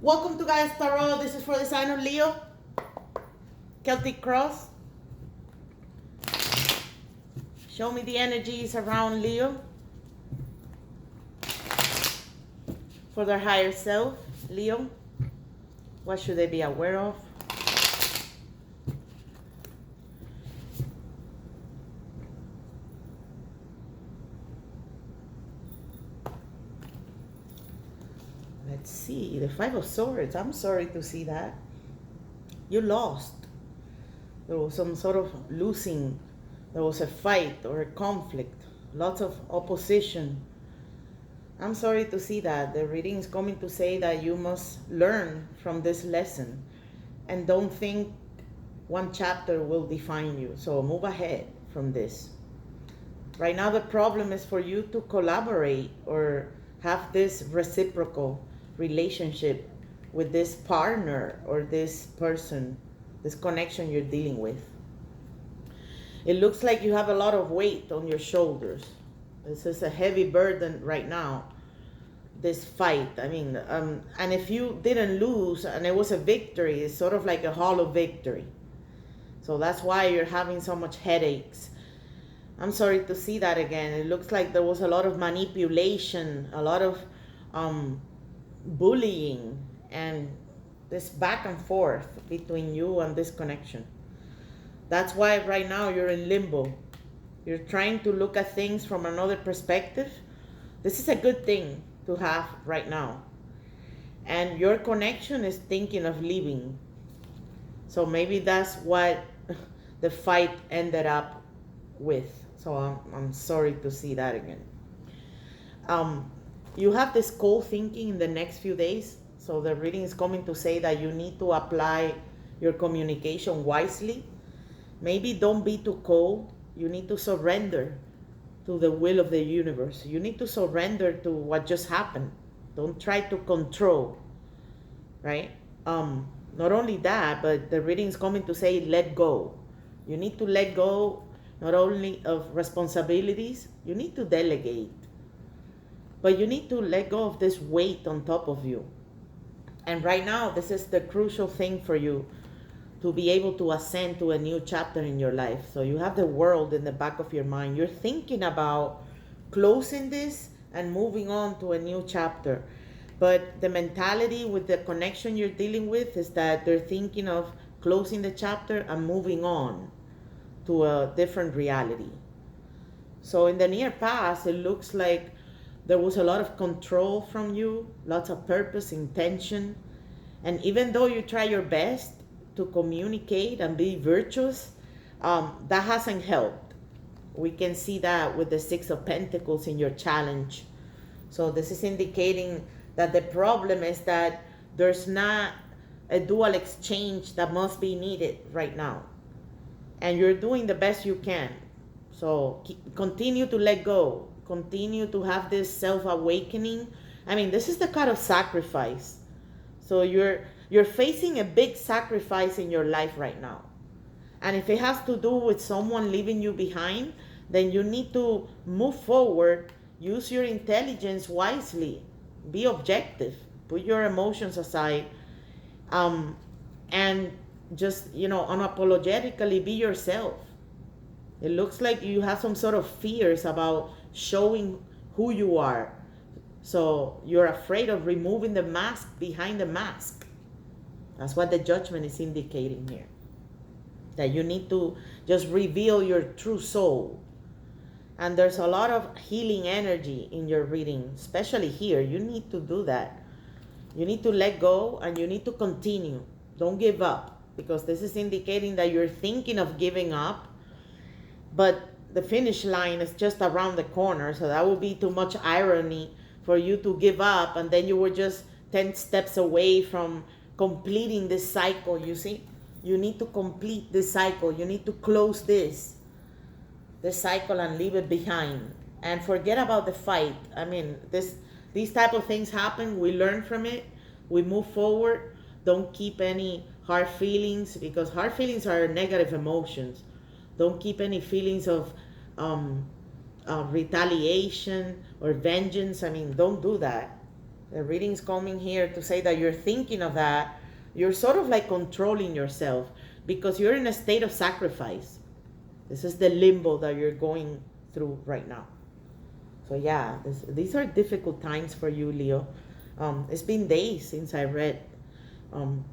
Welcome to Guys Tarot. This is for the sign of Leo. Celtic Cross. Show me the energies around Leo. For their higher self, Leo. What should they be aware of? Let's see. The Five of Swords. I'm sorry to see that. You lost. There was some sort of losing. There was a fight or a conflict. Lots of opposition. I'm sorry to see that. The reading is coming to say that you must learn from this lesson. And don't think one chapter will define you. So move ahead from this. Right now the problem is for you to collaborate or have this reciprocal relationship with this partner or this person, this connection you're dealing with. It looks like you have a lot of weight on your shoulders. This is a heavy burden right now, this fight. I mean, and if you didn't lose and it was a victory, it's sort of like a hollow victory. So that's why you're having so much headaches. I'm sorry to see that again. It looks like there was a lot of manipulation, a lot of bullying, and this back and forth between you and this connection. That's why right now you're in limbo. You're trying to look at things from another perspective. This is a good thing to have right now. And your connection is thinking of leaving. So maybe that's what the fight ended up with. So I'm sorry to see that again. You have this cold thinking in the next few days. So the reading is coming to say that you need to apply your communication wisely. Maybe don't be too cold. You need to surrender to the will of the universe. You need to surrender to what just happened. Don't try to control, right? Not only that, but the reading is coming to say let go. You need to let go not only of responsibilities, you need to delegate. But you need to let go of this weight on top of you. And right now, this is the crucial thing for you to be able to ascend to a new chapter in your life. So you have the world in the back of your mind. You're thinking about closing this and moving on to a new chapter. But the mentality with the connection you're dealing with is that they're thinking of closing the chapter and moving on to a different reality. So in the near past, it looks like there was a lot of control from you, lots of purpose, intention. And even though you try your best to communicate and be virtuous, that hasn't helped. We can see that with the Six of Pentacles in your challenge. So this is indicating that the problem is that there's not a dual exchange that must be needed right now. And you're doing the best you can. So continue to let go. Continue to have this self-awakening. I mean, this is the kind of sacrifice. So you're facing a big sacrifice in your life right now. And if it has to do with someone leaving you behind, then you need to move forward, use your intelligence wisely, be objective, put your emotions aside, and just, unapologetically be yourself. It looks like you have some sort of fears about showing who you are. So you're afraid of removing the mask behind the mask. That's what the Judgment is indicating here. That you need to just reveal your true soul. And there's a lot of healing energy in your reading, especially here. You need to do that. You need to let go and you need to continue. Don't give up, because this is indicating that you're thinking of giving up, but the finish line is just around the corner. So that would be too much irony for you to give up and then you were just 10 steps away from completing this cycle. You see, you need to complete this cycle. You need to close this cycle and leave it behind and forget about the fight. I mean, these type of things happen. We learn from it. We move forward. Don't keep any hard feelings, because hard feelings are negative emotions. Don't keep any feelings of retaliation or vengeance. I mean, don't do that. The reading's coming here to say that you're thinking of that. You're sort of like controlling yourself because you're in a state of sacrifice. This is the limbo that you're going through right now. So yeah, these are difficult times for you, Leo. It's been days since I read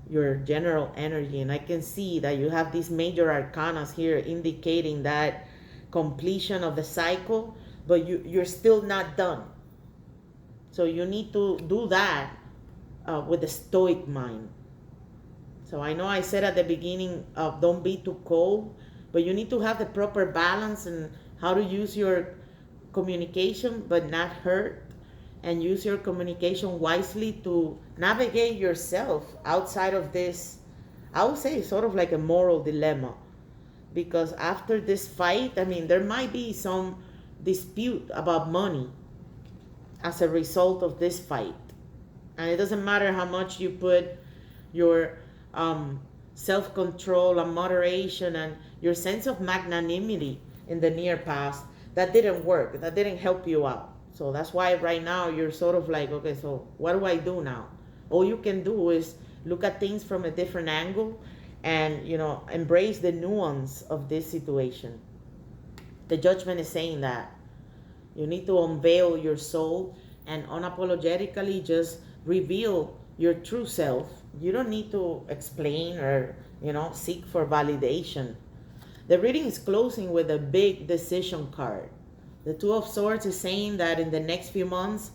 your general energy, and I can see that you have these major arcanas here indicating that completion of the cycle, but you're still not done. So you need to do that with a stoic mind. So I know I said at the beginning of don't be too cold, but you need to have the proper balance and how to use your communication but not hurt, and use your communication wisely to navigate yourself outside of this, I would say, sort of like a moral dilemma. Because after this fight, I mean, there might be some dispute about money as a result of this fight. And it doesn't matter how much you put your self-control and moderation and your sense of magnanimity in the near past, that didn't work, that didn't help you out. So that's why right now you're sort of like, okay, so what do I do now? All you can do is look at things from a different angle and, embrace the nuance of this situation. The judgment is saying that you need to unveil your soul and unapologetically just reveal your true self. You don't need to explain or, seek for validation. The reading is closing with a big decision card. The Two of Swords is saying that in the next few months,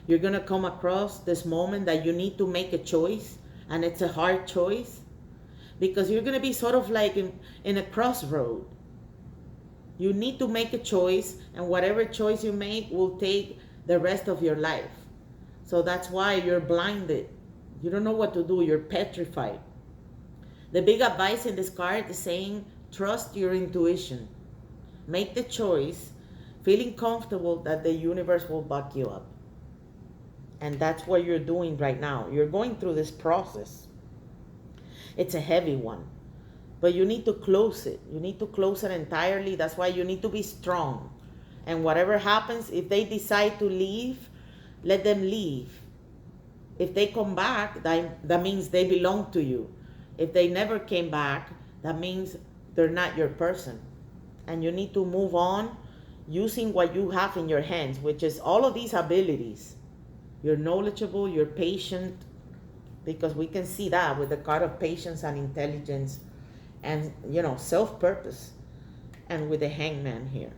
you're going to come across this moment that you need to make a choice, and it's a hard choice because you're going to be sort of like in a crossroad. You need to make a choice, and whatever choice you make will take the rest of your life. So that's why you're blinded. You don't know what to do. You're petrified. The big advice in this card is saying, trust your intuition. Make the choice, feeling comfortable that the universe will back you up. And that's what you're doing right now. You're going through this process. It's a heavy one, but you need to close it. You need to close it entirely. That's why you need to be strong. And whatever happens, if they decide to leave, let them leave. If they come back, that means they belong to you. If they never came back, that means they're not your person. And you need to move on using what you have in your hands, which is all of these abilities. You're knowledgeable, you're patient, because we can see that with the card of patience and intelligence and, self-purpose. And with the Hangman here.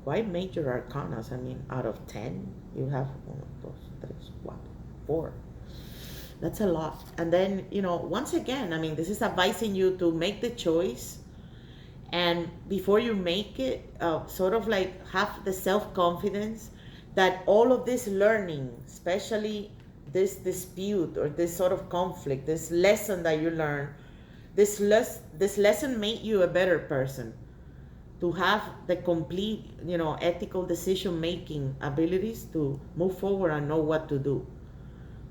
Quite major arcanas. I mean, out of 10, you have 4. That's a lot. And then, once again, I mean, this is advising you to make the choice. And before you make it, sort of like have the self-confidence that all of this learning, especially this dispute or this sort of conflict, this lesson that you learn, this lesson made you a better person. To have the complete, ethical decision-making abilities to move forward and know what to do.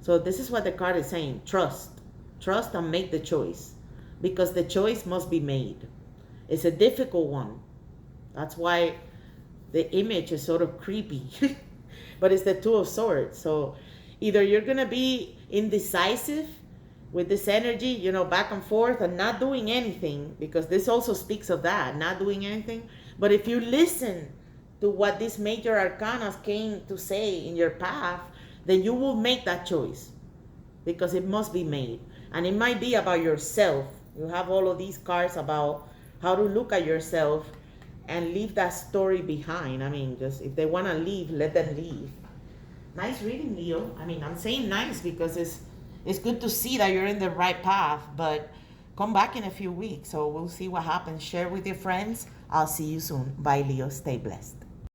So this is what the card is saying. Trust and make the choice, because the choice must be made. It's a difficult one. That's why the image is sort of creepy, but it's the Two of Swords. So either you're going to be indecisive with this energy, back and forth and not doing anything, because this also speaks of that, not doing anything. But if you listen to what these major arcanas came to say in your path, then you will make that choice, because it must be made. And it might be about yourself. You have all of these cards about how to look at yourself and leave that story behind. I mean, just if they want to leave, let them leave. Nice reading, Leo. I mean, I'm saying nice because it's good to see that you're in the right path, but come back in a few weeks. So we'll see what happens. Share with your friends. I'll see you soon. Bye, Leo. Stay blessed.